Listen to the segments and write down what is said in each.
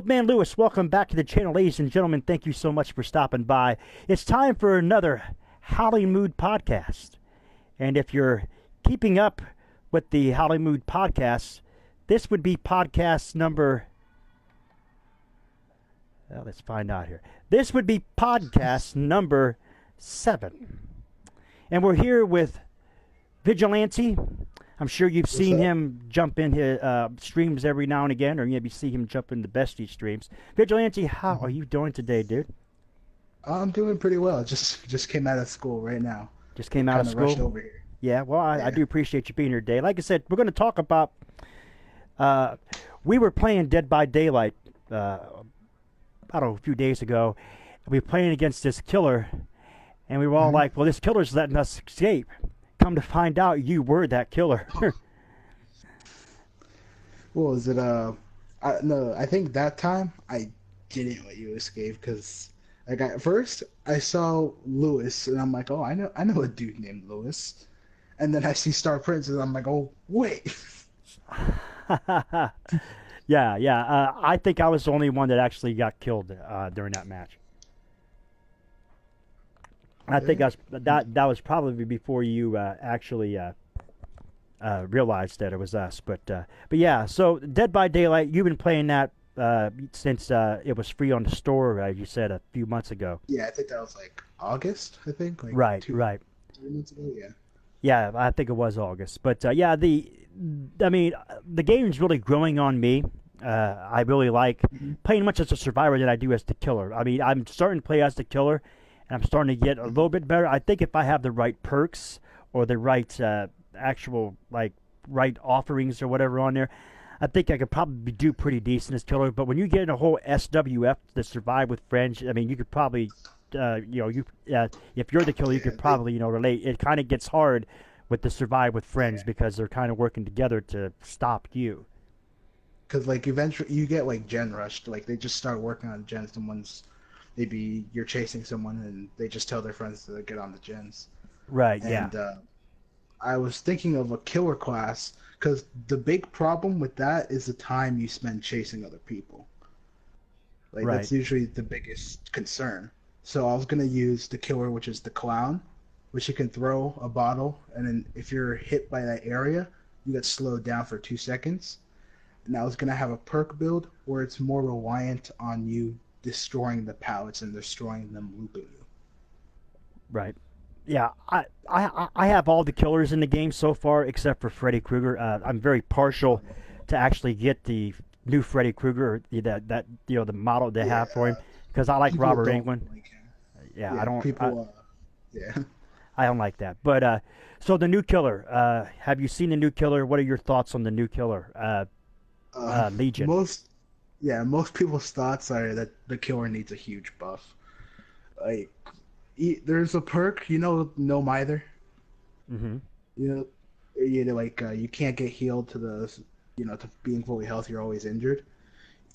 Man Lewis, welcome back to the channel. Ladies and gentlemen, thank you so much for stopping by. It's time for another Howling Mood podcast. And if you're keeping up with the Howling Mood podcast, this would be podcast number... Well, let's find out here. This would be podcast number 7. And we're here with Vigilante. I'm sure you've seen him jump in his streams every now and again, or maybe see him jump in the Bestie streams. Vigilante, how are you doing today, dude? I'm doing pretty well. Just came out of school right now. Just came out of school? Rushed over here. Yeah, well, I do appreciate you being here today. Like I said, we're going to talk about... we were playing Dead by Daylight, I don't know, a few days ago. We were playing against this killer, and we were all like, well, this killer's letting us escape. Come to find out, you were that killer. Well, is it no, I think that time I didn't let you escape because like at first I saw Lewis and I'm like, oh, I know a dude named Lewis, and then I see Star Prince and I'm like, oh wait. Yeah. I think I was the only one that actually got killed during that match. I think that was probably before you actually realized that it was us. But yeah, so Dead by Daylight, you've been playing that since it was free on the store, you said a few months ago. Yeah, I think that was like August, I think. Like right. 3 months ago, yeah. Yeah, I think it was August. But yeah, the game's really growing on me. I really like playing much as a survivor than I do as the killer. I mean, I'm starting to play as the killer, and I'm starting to get a little bit better. I think if I have the right perks or the right actual right offerings or whatever on there, I think I could probably do pretty decent as killer. But when you get in a whole SWF, the survive with friends, I mean, you could probably, if you're the killer, you could probably, relate. It kind of gets hard with the survive with friends because they're kind of working together to stop you. Because like eventually you get like gen rushed, like they just start working on gens. Maybe you're chasing someone and they just tell their friends to get on the gens. Right, and, I was thinking of a killer class because the big problem with that is the time you spend chasing other people. Like that's usually the biggest concern. So I was going to use the killer, which is the clown, which you can throw a bottle, and then if you're hit by that area, you get slowed down for 2 seconds. And I was going to have a perk build where it's more reliant on you destroying the pallets and destroying them looping you. Right. Yeah, I have all the killers in the game so far except for Freddy Krueger. I'm very partial to actually get the new Freddy Krueger, the model they have for him, because I like Robert Englund. I don't. I don't like that. But so the new killer. Have you seen the new killer? What are your thoughts on the new killer? Legion. Most people's thoughts are that the killer needs a huge buff. Like, there's a perk, no mither. Mm-hmm. You can't get healed to to being fully healthy. You're always injured.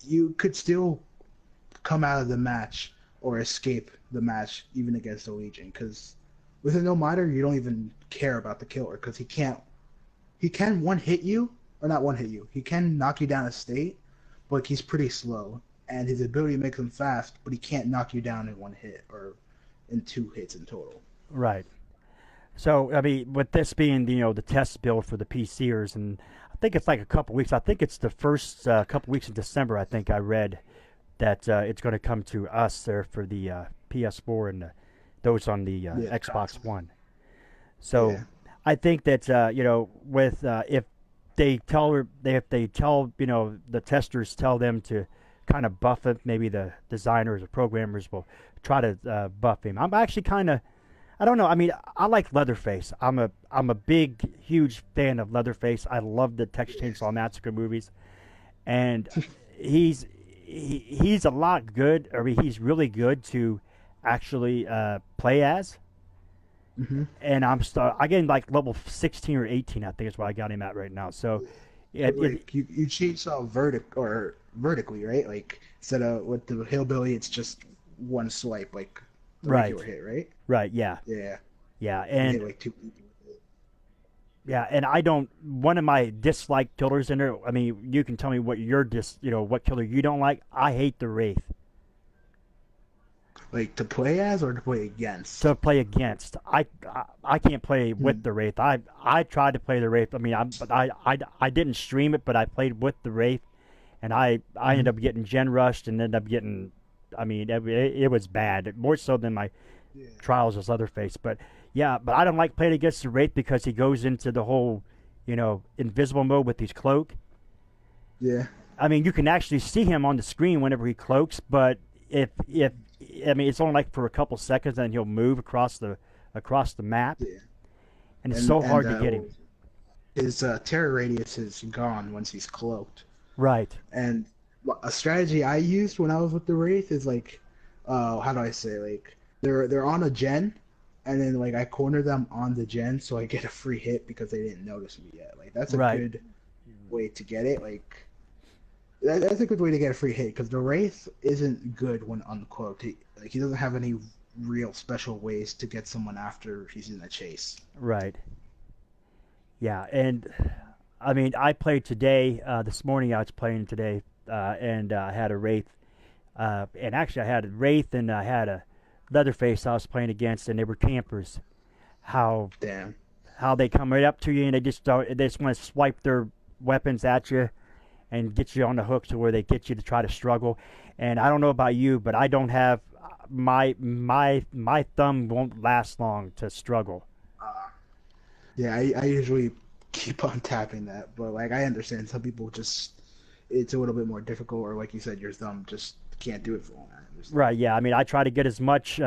You could still come out of the match or escape the match even against a Legion, because with a no mither, you don't even care about the killer because he can one hit you. Or not one hit you. He can knock you down a state, but he's pretty slow. And his ability makes him fast, but he can't knock you down in 1 hit or in 2 hits in total. Right. So, I mean, with this being, the test build for the PCers, and I think it's like a couple weeks. I think it's the first couple weeks of December, I think I read that it's going to come to us there for the PS4 and those on the Xbox One. So, I think that, with if they tell the testers tell them to kind of buff it, maybe the designers or programmers will try to buff him. I'm actually kind of, I don't know. I mean, I like Leatherface. I'm a big, huge fan of Leatherface. I love the Texas Chainsaw Massacre movies, and he's a lot good. I mean, he's really good to actually play as. Mm-hmm. And I get like level 16 or 18, I think is what I got him at right now. So, you chainsaw vertically, right? Like instead of with the hillbilly, it's just one swipe, like the regular hit, right? Right. Yeah. Yeah. Yeah, and like 2 people with it. Yeah, and I don't. One of my dislike killers in there. I mean, you can tell me what your what killer you don't like. I hate the Wraith Like to play as or to play against? to play against. I can't play with Hmm. the Wraith. I tried to play the Wraith. I mean, I didn't stream it, but I played with the Wraith, and I Hmm. ended up getting gen rushed and ended up getting. I mean, it was bad, more so than my Yeah. Trials as Leatherface. But yeah, but I don't like playing against the Wraith because he goes into the whole, invisible mode with his cloak. Yeah. I mean, you can actually see him on the screen whenever he cloaks, but if I mean, it's only like for a couple seconds, and he'll move across the map, Yeah. and it's And so hard to get him. his terror radius is gone once he's cloaked. Right. And a strategy I used when I was with the Wraith is like, how do I say, like they're on a gen, and then like I corner them on the gen so I get a free hit because they didn't notice me yet. Like that's a Right. good way to get it. Like that's a good way to get a free hit because the Wraith isn't good when uncloaked. He doesn't have any real special ways to get someone after he's in a chase. Right. Yeah, and I mean, I played today. This morning, I was playing today, and I had a Wraith, and actually, I had a Wraith and I had a Leatherface I was playing against, and they were campers. How Damn. how they come right up to you and they just want to swipe their weapons at you and get you on the hook to where they get you to try to struggle. And I don't know about you, but I don't have my thumb won't last long to struggle. Uh, yeah, I usually keep on tapping that, but like I understand some people just it's a little bit more difficult, or like you said, your thumb just can't do it for long. I understand. Right? Yeah. I mean, I try to get as much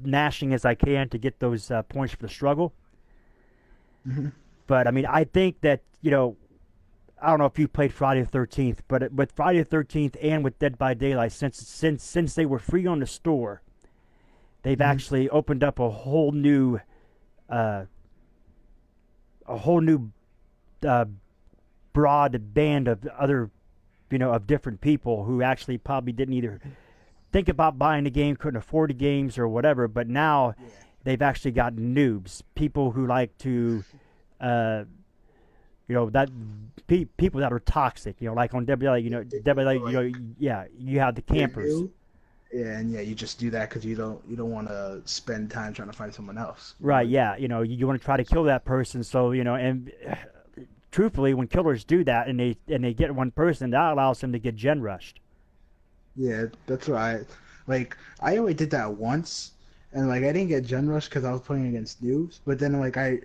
gnashing as I can to get those points for the struggle. Hmm. But I mean, I think that I don't know if you played Friday the 13th, but with Friday the 13th and with Dead by Daylight, since they were free on the store, they've Hmm. actually opened up uh, a whole new uh, broad band of other of different people who actually probably didn't either think about buying the game, couldn't afford the games or whatever, but now Yeah. they've actually got noobs, people who like to uh, that people that are toxic, like on WLA, WLA, Like yeah, you have the you're campers. new, yeah, and yeah, you just do that because you don't want to spend time trying to find someone else. Right, yeah, you want to try to kill that person, so and truthfully, when killers do that and they get one person, that allows them to get gen rushed. Yeah, that's why. Like I only did that once, and like I didn't get gen rush because I was playing against noobs. But then like I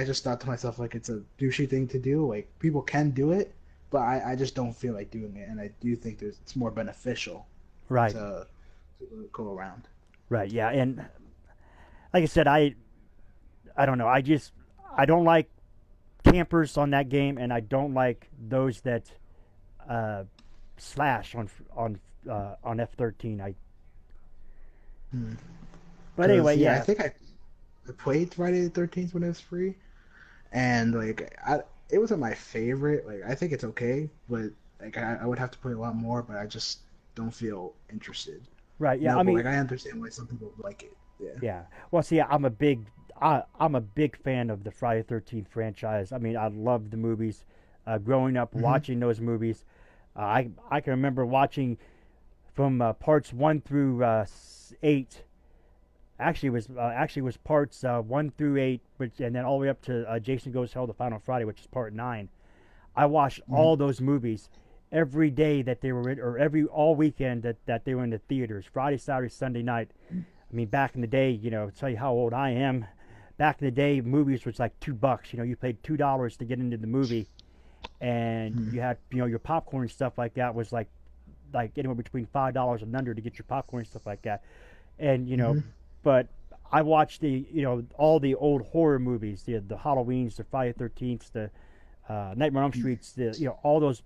just thought to myself like it's a douchey thing to do. Like people can do it, but I just don't feel like doing it, and I do think it's more beneficial Right, to go around. right, yeah, and like I said, I don't know, I don't like campers on that game, and I don't like those that uh, slash on F13. But Because anyway, yeah, I yeah, think I played Friday the 13th when it was free, and like it wasn't my favorite. Like I think it's okay, but like I would have to play a lot more. But I just don't feel interested. right, yeah. No, I but mean, like I understand why some people like it. Yeah. yeah. Well, see, I'm a big fan of the Friday 13th franchise. I mean, I love the movies. Growing up Hmm. watching those movies, I can remember watching from parts 1 through 8. Actually was parts 1 through 8, which and then all the way up to Jason Goes to Hell: The Final Friday, which is part 9. I watched Hmm. all those movies every day that they were in, or every all weekend that they were in the theaters. Friday, Saturday, Sunday night. I mean, back in the day, tell you how old I am. Back in the day, movies was like $2. You paid $2 to get into the movie, and Hmm. you had your popcorn and stuff like that was like anywhere between $5 and under to get your popcorn and stuff like that. And Hmm. but I watched the all the old horror movies, the Halloweens, the Friday 13th, the Nightmare on Elm Streets, the all those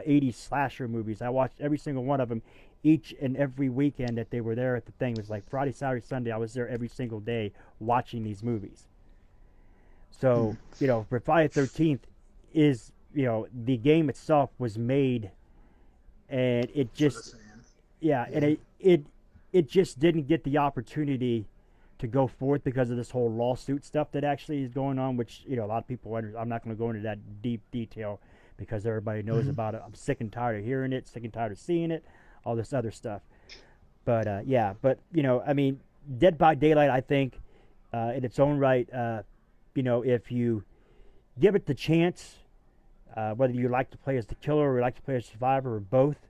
80s slasher movies. I watched every single one of them, each and every weekend that they were there at the thing. It was like Friday, Saturday, Sunday. I was there every single day watching these movies. Hmm. So for Friday 13th is the game itself was made, and it For the just fans. yeah, and Yeah. it just didn't get the opportunity to go forth because of this whole lawsuit stuff that actually is going on, which a lot of people I'm not going to go into that deep detail because everybody knows Hmm. about it. I'm sick and tired of hearing it, sick and tired of seeing it, all this other stuff. But yeah, but I mean, Dead by Daylight, I think, in its own right, if you give it the chance, whether you like to play as the killer or like to play as survivor or both,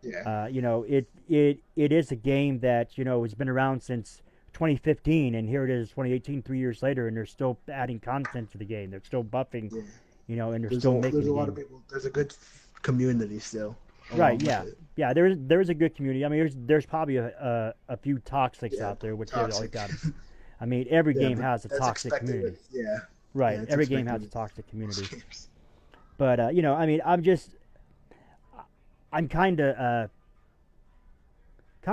Yeah. it is a game that has been around since 2015, and here it is 2018, 3 years later, and they're still adding content to the game. They're still buffing, Yeah. and they're still There's making a the lot of game. people. There's a good community still Right? along with Yeah, it. yeah. There's a good community. I mean, there's probably a few toxics Yeah. out there, which they've always Toxic. got. I mean, every Yeah, game but has a that's toxic expected community. with yeah. Right. Yeah, it's Every game expected has a with toxic community. most games. But I mean, I'm kind of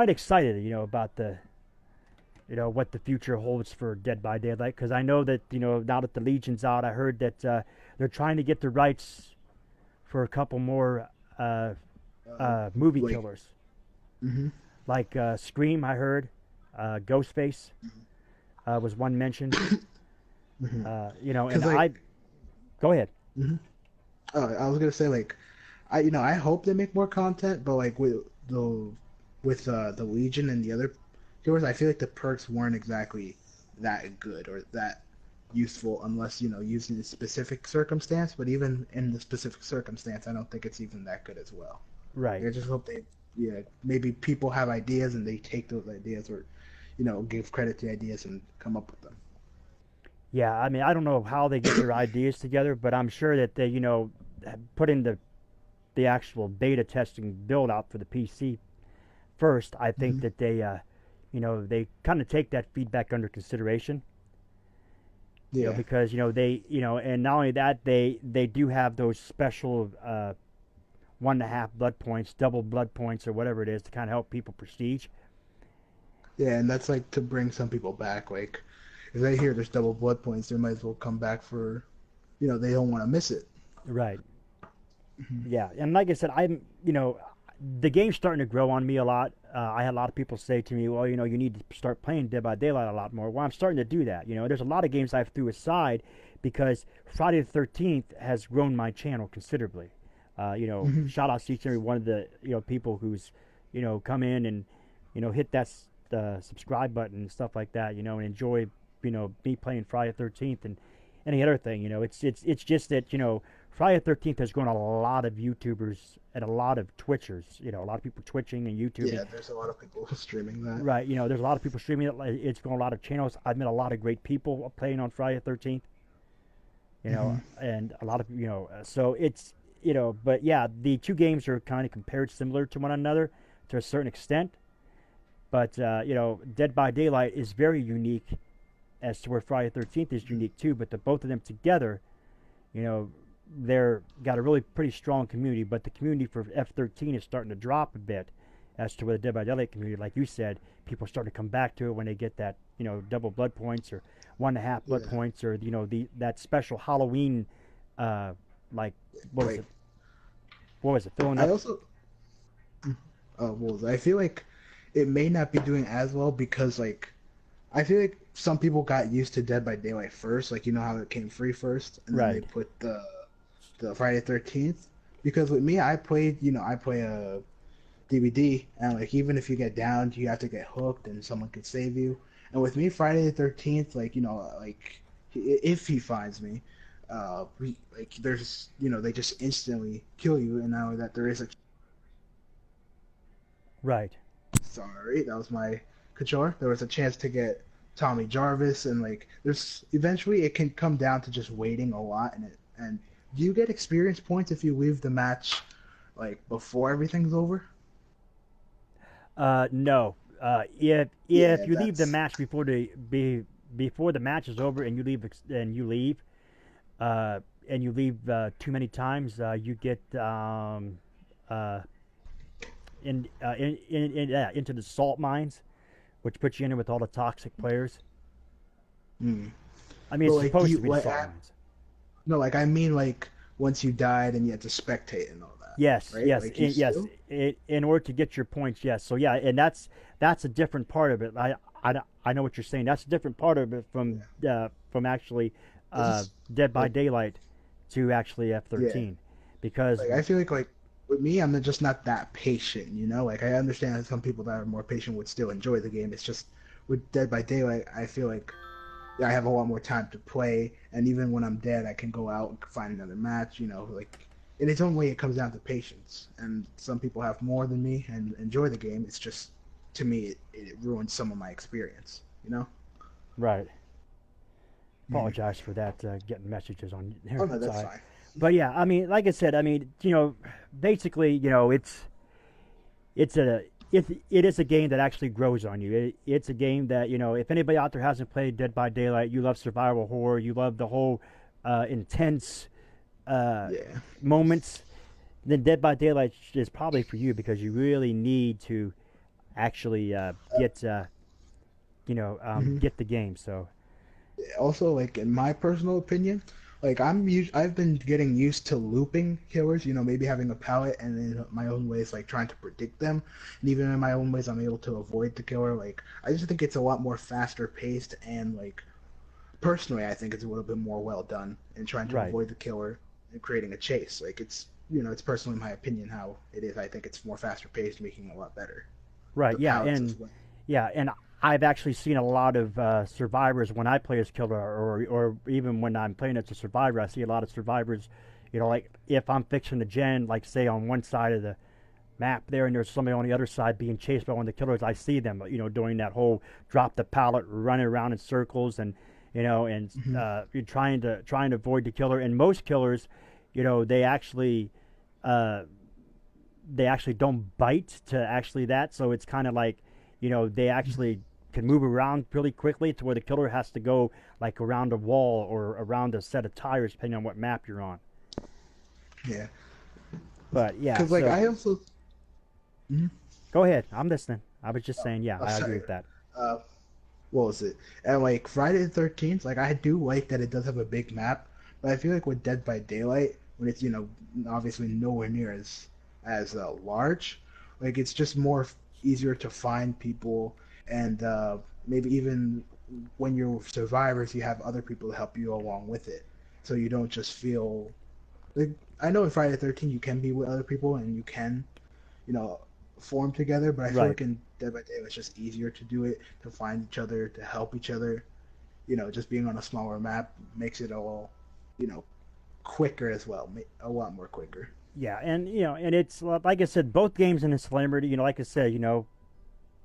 excited, about the what the future holds for Dead by Daylight, because I know that now that the Legion's out, I heard that they're trying to get the rights for a couple more movie Like, killers, hmm like Scream. I heard Ghostface was one mentioned. hmm And because like, I go ahead. hmm I was gonna say like, I hope they make more content, but like with the Legion and the other heroes, I feel like the perks weren't exactly that good or that useful unless used in a specific circumstance. But even in the specific circumstance, I don't think it's even that good as well. Right. I just hope yeah, maybe people have ideas and they take those ideas or give credit to ideas and come up with them. Yeah. I mean, I don't know how they get their ideas together, but I'm sure that they put in the actual beta testing build out for the PC first. I think Hmm. that they kind of take that feedback under consideration. Yeah, Because and not only that, they do have those special 1.5 blood points, double blood points, or whatever it is to kind of help people prestige. yeah, and that's like to bring some people back. Like if they hear there's double blood points, they might as well come back for they don't want to miss it. Right. Hmm. Yeah. And like I said, the game's starting to grow on me a lot. I had a lot of people say to me, well, you need to start playing Dead by Daylight a lot more. Well, I'm starting to do that. There's a lot of games I've threw aside because Friday the 13th has grown my channel considerably. Hmm. Shout out to each and every one of the people who's come in and hit that subscribe button and stuff like that. And enjoy me playing Friday the 13th and any other thing. It's just that Friday the 13th has grown a lot of YouTubers and a lot of Twitchers. A lot of people twitching and YouTubing. Yeah, there's a lot of people streaming that. Right. There's a lot of people streaming it. It's grown a lot of channels. I've met a lot of great people playing on Friday the 13th. Hmm. And a lot of so it's but yeah, the two games are kind of compared similar to one another to a certain extent. But Dead by Daylight is very unique, as to where Friday the 13th is unique too. But the both of them together, you know, they're got a really pretty strong community. But the community for F13 is starting to drop a bit, as to where the Dead by Daylight community, like you said, people are starting to come back to it when they get that double blood points or 1.5 blood Yeah, points, or that special Halloween, like what was like it? What was it? Filling I up. also I feel like it may not be doing as well because like I feel like some people got used to Dead by Daylight first, like you know how it came free first, and then they Right. put the Friday 13th. Because with me, I play a DBD, and like even if you get downed, you have to get hooked, and someone could save you. And with me, Friday the 13th, like like if he finds me, like there's they just instantly kill you, and now that there is a Right. sorry, that was my controller. There was a chance to get Tommy Jarvis, and like there's eventually it can come down to just waiting a lot, and you get experience points if you leave the match like before everything's over. No. If Yeah, you leave the that's match before the match is over and you leave too many times, you get uh, into the salt mines, which puts you in with all the toxic players. mm. I mean, But it's like supposed you to be the like salt mines. no, like I mean like once you died and you had to spectate and all that, Yes, right? yes, Like you yes. still In order to get your points, yes. So yeah, and that's a different part of it. I I know what you're saying. That's a different part of it from actually Dead by like Daylight to actually yeah. F-13, because Like I feel like with me, I'm just not that patient. You know, like I understand that some people that are more patient would still enjoy the game. It's just with Dead by Daylight, I feel like I have a lot more time to play, and even when I'm dead, I can go out and find another match. You know, like in its own way, it comes down to patience. And some people have more than me and enjoy the game. It's just to me, it ruins some of my experience. You know? right. Mm-hmm. Apologize for that. Getting messages on Oh here. no, that's Sorry, fine. but yeah, I mean, like I said, I mean, basically, it's a it is a game that actually grows on you. It's a game that, if anybody out there hasn't played Dead by Daylight, you love survival horror, you love the whole intense uh, Yeah. moments, then Dead by Daylight is probably for you, because you really need to actually Mm-hmm. get the game. So Also, like in my personal opinion, like I've been getting used to looping killers, you know, maybe having a palette and in my own ways like trying to predict them, and even in my own ways I'm able to avoid the killer. Like I just think it's a lot more faster paced, and like personally I think it's a little bit more well done in trying to right, avoid the killer and creating a chase. Like it's personally my opinion how it is. I think it's more faster paced, making it a lot better. right, The yeah, palettes and as well. yeah, and I've actually seen a lot of survivors when I play as killer, or even when I'm playing as a survivor. I see a lot of survivors. Like if I'm fixing the gen, like say on one side of the map there, and there's somebody on the other side being chased by one of the killers, I see them, doing that whole drop the pallet, running around in circles, and Hmm. you're trying to avoid the killer. And most killers, they actually uh, they actually don't bite to actually that, so it's kind of like, they actually can move around really quickly to where the killer has to go like around a wall or around a set of tires, depending on what map you're on. Yeah, But yeah, because like so I also. Mhm. go ahead, I'm listening. I was just Oh, saying, yeah, oh, I agree sorry. with that. Uh, what was it? And like Friday the 13th, like I do like that it does have a big map, but I feel like with Dead by Daylight, when it's obviously nowhere near as large, like it's just more easier to find people, and maybe even when you're survivors, you have other people to help you along with it, so you don't just feel like I know in Friday the 13th you can be with other people and you can you know, form together. But I feel Right. like in Dead by Daylight, it's just easier to do it, to find each other, to help each other. You know, just being on a smaller map makes it all, you know, quicker as well, a lot more quicker. Yeah, and and it's like I said, both games in the Celebrity. Like I said,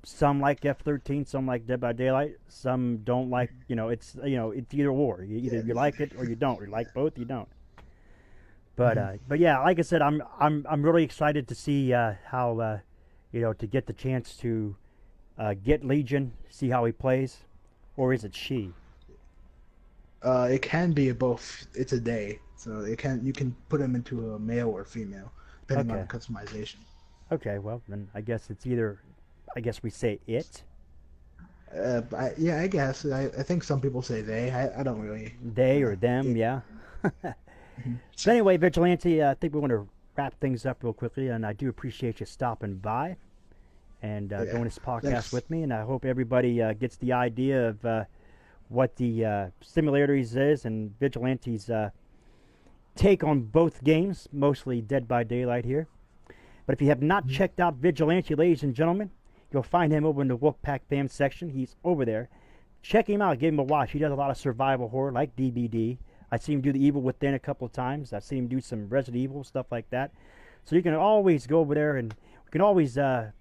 some like F-13, some like Dead by Daylight, some don't like. It's either or. Either Yeah. you like it or you don't. You like both, you don't. But Mm-hmm. yeah, like I said, I'm really excited to see how to get the chance to get Legion, see how he plays, or is it she? It can be both. It's a day, so you can put them into a male or female depending on the Okay, customization. okay. Well, then I guess it's either. I guess we say it, Yeah, I guess I think some people say they. I don't really, they, or them. it. Yeah. Mhm. So anyway, Vigilante, I think we want to wrap things up real quickly, and I do appreciate you stopping by and Yeah, doing this podcast thanks. with me. And I hope everybody gets the idea of what the simulators is and Vigilante's take on both games, mostly Dead by Daylight here. But if you have not Mhm. checked out Vigilante, ladies and gentlemen, you'll find him over in the Wolfpack fam section. He's over there. Check him out. Give him a watch. He does a lot of survival horror, like DBD. I've seen him do the Evil Within a couple of times. I've seen him do some Resident Evil stuff like that. So you can always go over there, and we can always have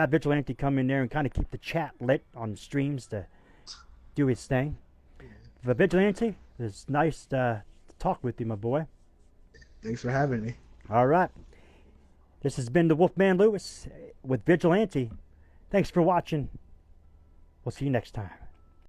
Vigilante come in there and kind of keep the chat lit on streams to do his thing. But Vigilante, it's nice to talk with you, my boy. Thanks for having me. All right. This has been the Wolfman Lewis with Vigilante. Thanks for watching. We'll see you next time.